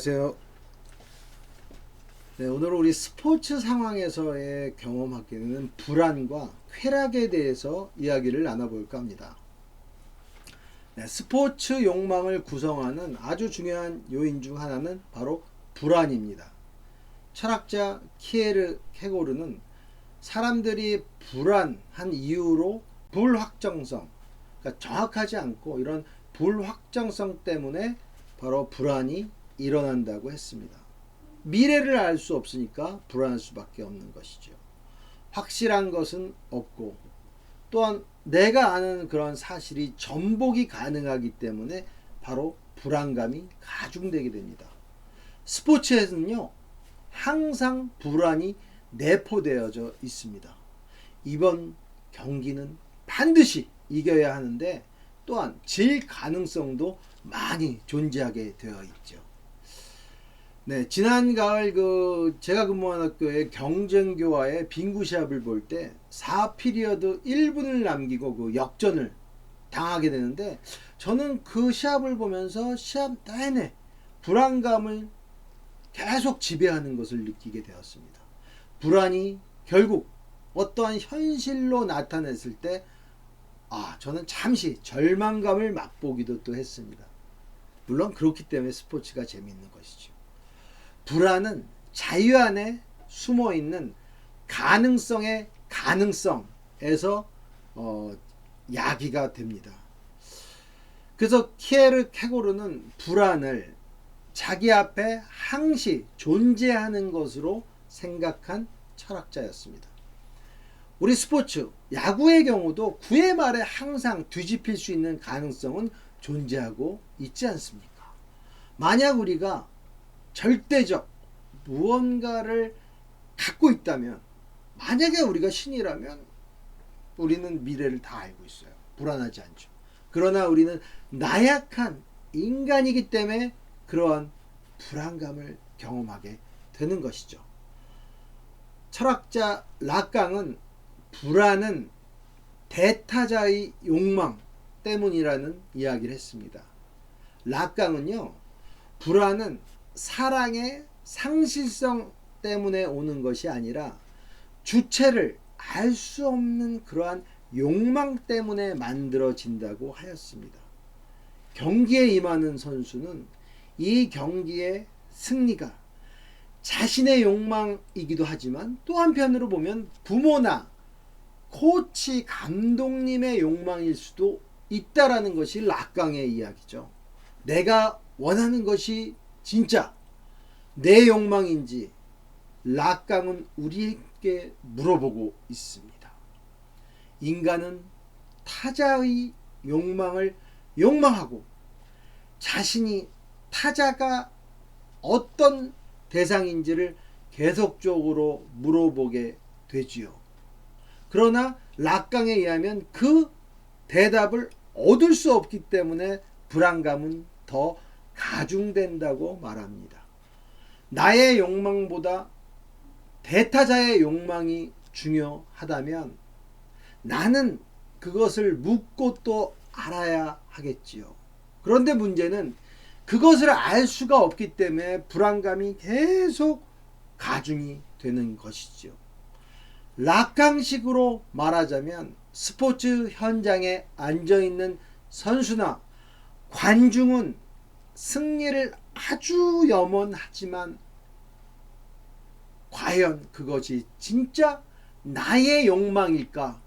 안녕하세요. 네, 오늘 우리 스포츠 상황에서의 경험하게 되는 불안과 쾌락에 대해서 이야기를 나눠볼까 합니다. 네, 스포츠 욕망을 구성하는 아주 중요한 요인 중 하나는 바로 불안입니다. 철학자 키에르 케고르는 사람들이 불안한 이유로 불확정성, 그러니까 정확하지 않고 이런 불확정성 때문에 바로 불안이 일어난다고 했습니다. 미래를 알 수 없으니까 불안할 수밖에 없는 것이죠. 확실한 것은 없고 또한 내가 아는 그런 사실이 전복이 가능하기 때문에 바로 불안감이 가중되게 됩니다. 스포츠에서는요, 항상 불안이 내포되어져 있습니다. 이번 경기는 반드시 이겨야 하는데 또한 질 가능성도 많이 존재하게 되어 있죠. 네, 지난 가을 제가 근무한 학교의 경쟁교와의 빙구 시합을 볼 때 4피리어드 1분을 남기고 역전을 당하게 되는데, 저는 그 시합을 보면서 시합 내내 불안감을 계속 지배하는 것을 느끼게 되었습니다. 불안이 결국 어떠한 현실로 나타냈을 때 저는 잠시 절망감을 맛보기도 또 했습니다. 물론 그렇기 때문에 스포츠가 재미있는 것이죠. 불안은 자유 안에 숨어있는 가능성의 가능성에서 야기가 됩니다. 그래서 키에르 케고르는 불안을 자기 앞에 항시 존재하는 것으로 생각한 철학자였습니다. 우리 스포츠, 야구의 경우도 9회 말에 항상 뒤집힐 수 있는 가능성은 존재하고 있지 않습니까? 만약 우리가 절대적 무언가를 갖고 있다면, 만약에 우리가 신이라면 우리는 미래를 다 알고 있어요. 불안하지 않죠. 그러나 우리는 나약한 인간이기 때문에 그러한 불안감을 경험하게 되는 것이죠. 철학자 락강은 불안은 대타자의 욕망 때문이라는 이야기를 했습니다. 락강은요, 불안은 사랑의 상실성 때문에 오는 것이 아니라 주체를 알 수 없는 그러한 욕망 때문에 만들어진다고 하였습니다. 경기에 임하는 선수는 이 경기의 승리가 자신의 욕망이기도 하지만 또 한편으로 보면 부모나 코치, 감독님의 욕망일 수도 있다라는 것이 락강의 이야기죠. 내가 원하는 것이 진짜 내 욕망인지 락강은 우리에게 물어보고 있습니다. 인간은 타자의 욕망을 욕망하고 자신이 타자가 어떤 대상인지를 계속적으로 물어보게 되지요. 그러나 락강에 의하면 그 대답을 얻을 수 없기 때문에 불안감은 더 가중된다고 말합니다. 나의 욕망보다 대타자의 욕망이 중요하다면 나는 그것을 묻고 또 알아야 하겠지요. 그런데 문제는 그것을 알 수가 없기 때문에 불안감이 계속 가중이 되는 것이죠. 락강식으로 말하자면 스포츠 현장에 앉아있는 선수나 관중은 승리를 아주 염원하지만 과연 그것이 진짜 나의 욕망일까?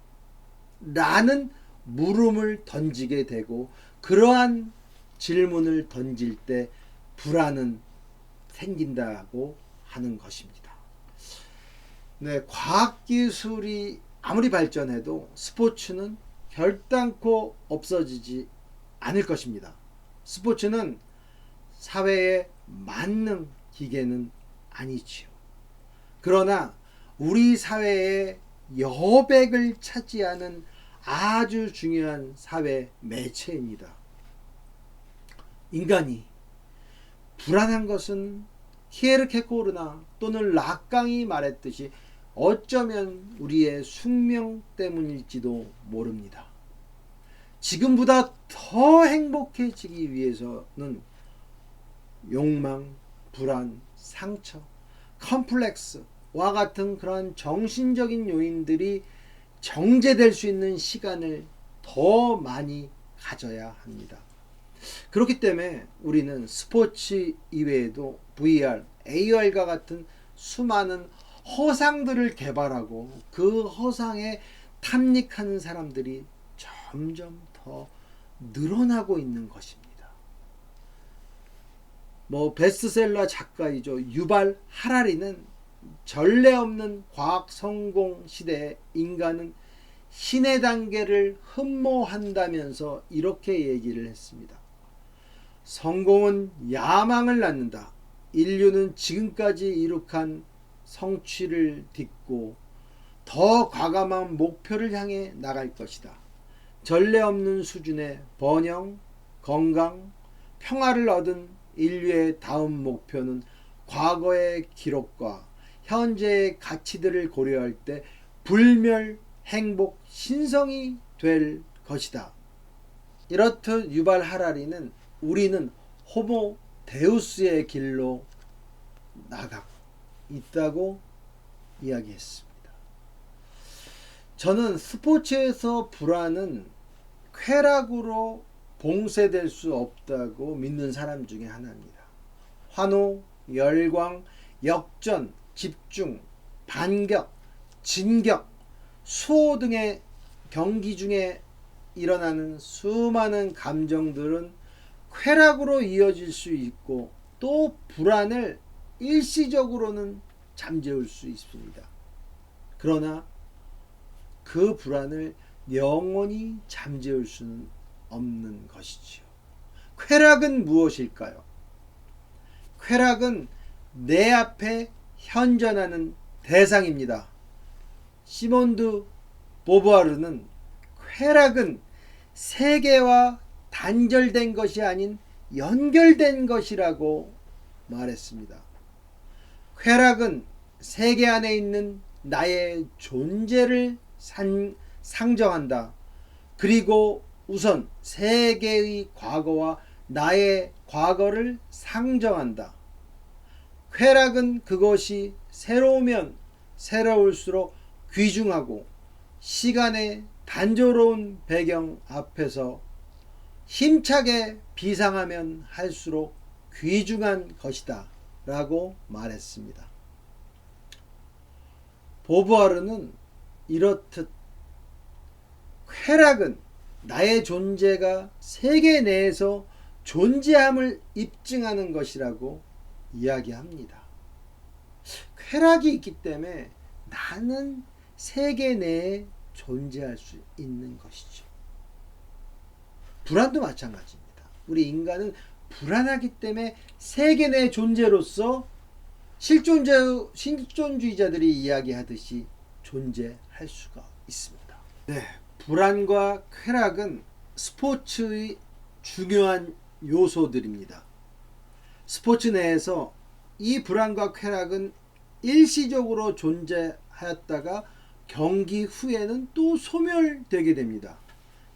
라는 물음을 던지게 되고, 그러한 질문을 던질 때 불안은 생긴다고 하는 것입니다. 네, 과학기술이 아무리 발전해도 스포츠는 결단코 없어지지 않을 것입니다. 스포츠는 사회의 만능 기계는 아니지요. 그러나 우리 사회의 여백을 차지하는 아주 중요한 사회 매체입니다. 인간이 불안한 것은 키에르 케고르나 또는 락강이 말했듯이 어쩌면 우리의 숙명 때문일지도 모릅니다. 지금보다 더 행복해지기 위해서는 욕망, 불안, 상처, 컴플렉스와 같은 그런 정신적인 요인들이 정제될 수 있는 시간을 더 많이 가져야 합니다. 그렇기 때문에 우리는 스포츠 이외에도 VR, AR과 같은 수많은 허상들을 개발하고 그 허상에 탐닉하는 사람들이 점점 더 늘어나고 있는 것입니다. 베스트셀러 작가이죠. 유발 하라리는 전례 없는 과학 성공 시대에 인간은 신의 단계를 흠모한다면서 이렇게 얘기를 했습니다. 성공은 야망을 낳는다. 인류는 지금까지 이룩한 성취를 딛고 더 과감한 목표를 향해 나갈 것이다. 전례 없는 수준의 번영, 건강, 평화를 얻은 인류의 다음 목표는 과거의 기록과 현재의 가치들을 고려할 때 불멸, 행복, 신성이 될 것이다. 이렇듯 유발 하라리는 우리는 호모 데우스의 길로 나가고 있다고 이야기했습니다. 저는 스포츠에서 불안은 쾌락으로 봉쇄될 수 없다고 믿는 사람 중에 하나입니다. 환호, 열광, 역전, 집중, 반격, 진격, 수호 등의 경기 중에 일어나는 수많은 감정들은 쾌락으로 이어질 수 있고 또 불안을 일시적으로는 잠재울 수 있습니다. 그러나 그 불안을 영원히 잠재울 수는 없는 것이지요. 쾌락은 무엇일까요? 쾌락은 내 앞에 현존하는 대상입니다. 시몬드 보부아르는 쾌락은 세계와 단절된 것이 아닌 연결된 것이라고 말했습니다. 쾌락은 세계 안에 있는 나의 존재를 상정한다. 그리고 우선 세계의 과거와 나의 과거를 상정한다. 쾌락은 그것이 새로우면 새로울수록 귀중하고 시간의 단조로운 배경 앞에서 힘차게 비상하면 할수록 귀중한 것이다 라고 말했습니다. 보부아르는 이렇듯 쾌락은 나의 존재가 세계 내에서 존재함을 입증하는 것이라고 이야기합니다. 쾌락이 있기 때문에 나는 세계 내에 존재할 수 있는 것이죠. 불안도 마찬가지입니다. 우리 인간은 불안하기 때문에 세계 내 존재로서 실존주의자들이 이야기하듯이 존재할 수가 있습니다. 네, 불안과 쾌락은 스포츠의 중요한 요소들입니다. 스포츠 내에서 이 불안과 쾌락은 일시적으로 존재하였다가 경기 후에는 또 소멸되게 됩니다.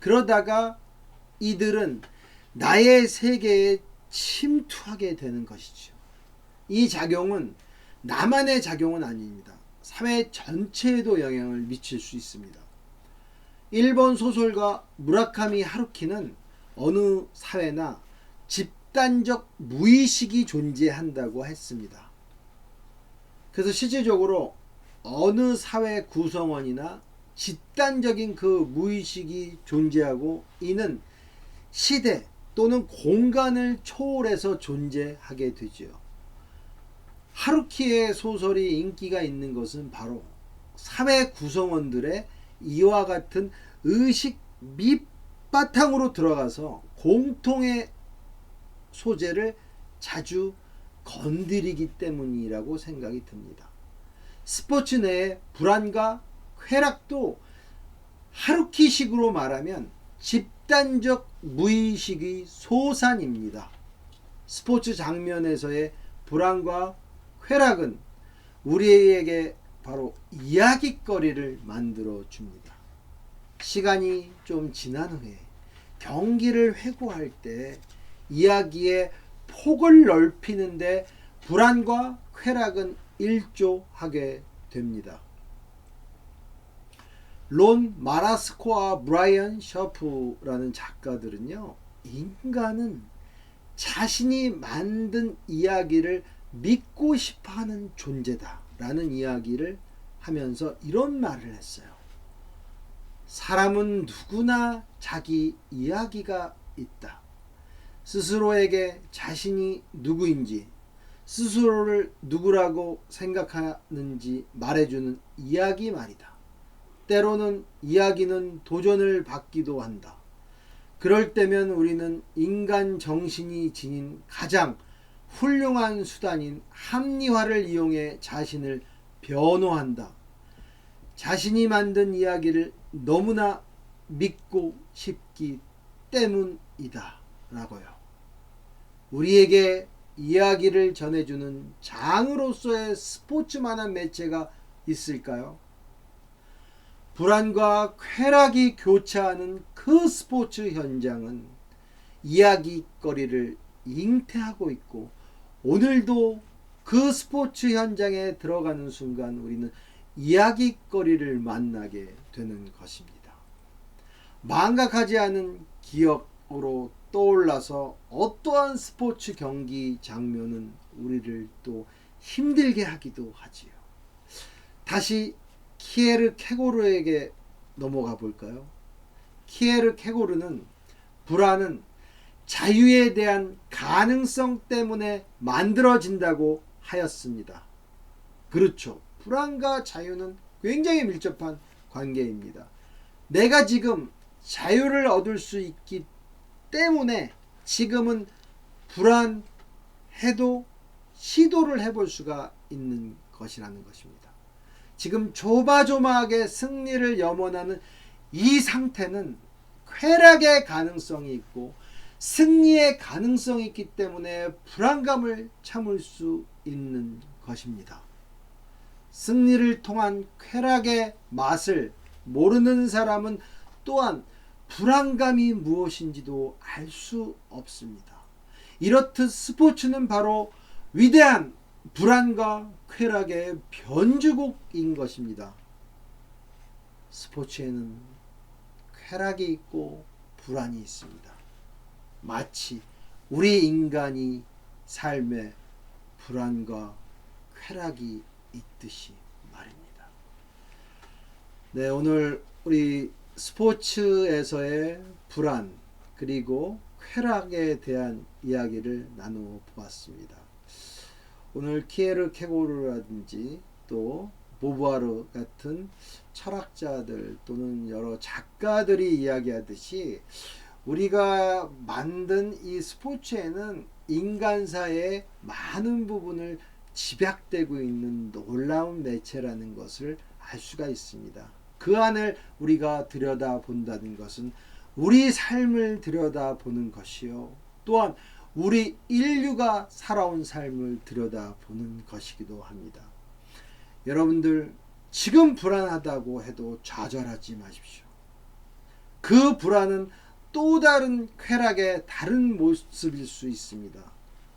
그러다가 이들은 나의 세계에 침투하게 되는 것이죠. 이 작용은 나만의 작용은 아닙니다. 사회 전체에도 영향을 미칠 수 있습니다. 일본 소설가 무라카미 하루키는 어느 사회나 집단적 무의식이 존재한다고 했습니다. 그래서 실질적으로 어느 사회 구성원이나 집단적인 그 무의식이 존재하고 이는 시대 또는 공간을 초월해서 존재하게 되지요. 하루키의 소설이 인기가 있는 것은 바로 사회 구성원들의 이와 같은 의식 밑바탕으로 들어가서 공통의 소재를 자주 건드리기 때문이라고 생각이 듭니다. 스포츠 내의 불안과 쾌락도 하루키식으로 말하면 집단적 무의식의 소산입니다. 스포츠 장면에서의 불안과 쾌락은 우리에게 바로 이야깃거리를 만들어 줍니다. 시간이 좀 지난 후에 경기를 회고할 때 이야기의 폭을 넓히는데 불안과 쾌락은 일조하게 됩니다. 론 마라스코와 브라이언 셔프라는 작가들은요, 인간은 자신이 만든 이야기를 믿고 싶어하는 존재다 라는 이야기를 하면서 이런 말을 했어요. 사람은 누구나 자기 이야기가 있다. 스스로에게 자신이 누구인지, 스스로를 누구라고 생각하는지 말해주는 이야기 말이다. 때로는 이야기는 도전을 받기도 한다. 그럴 때면 우리는 인간 정신이 지닌 가장 훌륭한 수단인 합리화를 이용해 자신을 변호한다. 자신이 만든 이야기를 너무나 믿고 싶기 때문이다 라고요. 우리에게 이야기를 전해주는 장으로서의 스포츠만한 매체가 있을까요? 불안과 쾌락이 교차하는 그 스포츠 현장은 이야기거리를 잉태하고 있고, 오늘도 그 스포츠 현장에 들어가는 순간 우리는 이야기거리를 만나게 되는 것입니다. 망각하지 않은 기억으로 떠올라서 어떠한 스포츠 경기 장면은 우리를 또 힘들게 하기도 하지요. 다시 키에르 케고르에게 넘어가 볼까요? 키에르 케고르는 불안은 자유에 대한 가능성 때문에 만들어진다고 하였습니다. 그렇죠. 불안과 자유는 굉장히 밀접한 관계입니다. 내가 지금 자유를 얻을 수 있기 때문에 지금은 불안해도 시도를 해볼 수가 있는 것이라는 것입니다. 지금 조마조마하게 승리를 염원하는 이 상태는 쾌락의 가능성이 있고 승리의 가능성이 있기 때문에 불안감을 참을 수 있는 것입니다. 승리를 통한 쾌락의 맛을 모르는 사람은 또한 불안감이 무엇인지도 알 수 없습니다. 이렇듯 스포츠는 바로 위대한 불안과 쾌락의 변주곡인 것입니다. 스포츠에는 쾌락이 있고 불안이 있습니다. 마치 우리 인간이 삶에 불안과 쾌락이 있듯이 말입니다. 네, 오늘 우리 스포츠에서의 불안 그리고 쾌락에 대한 이야기를 나누어 보았습니다. 오늘 키에르 케고르라든지 또 보부아르 같은 철학자들 또는 여러 작가들이 이야기하듯이 우리가 만든 이 스포츠에는 인간사의 많은 부분을 집약되고 있는 놀라운 매체라는 것을 알 수가 있습니다. 그 안을 우리가 들여다본다는 것은 우리 삶을 들여다보는 것이요, 또한 우리 인류가 살아온 삶을 들여다보는 것이기도 합니다. 여러분들 지금 불안하다고 해도 좌절하지 마십시오. 그 불안은 또 다른 쾌락의 다른 모습일 수 있습니다.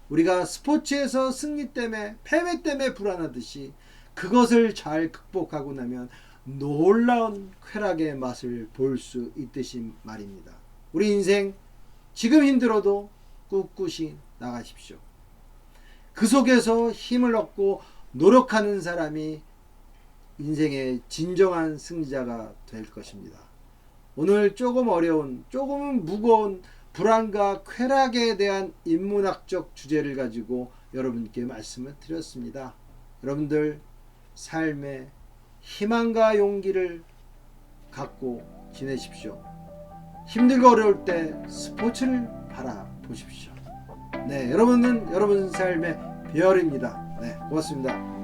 우리가 스포츠에서 승리 때문에 패배 때문에 불안하듯이 그것을 잘 극복하고 나면 놀라운 쾌락의 맛을 볼 수 있듯이 말입니다. 우리 인생 지금 힘들어도 꿋꿋이 나가십시오. 그 속에서 힘을 얻고 노력하는 사람이 인생의 진정한 승자가 될 것입니다. 오늘 조금 어려운, 조금은 무거운 불안과 쾌락에 대한 인문학적 주제를 가지고 여러분께 말씀을 드렸습니다. 여러분들 삶에 희망과 용기를 갖고 지내십시오. 힘들고 어려울 때 스포츠를 바라보십시오. 네, 여러분은 여러분 삶의 별입니다. 네, 고맙습니다.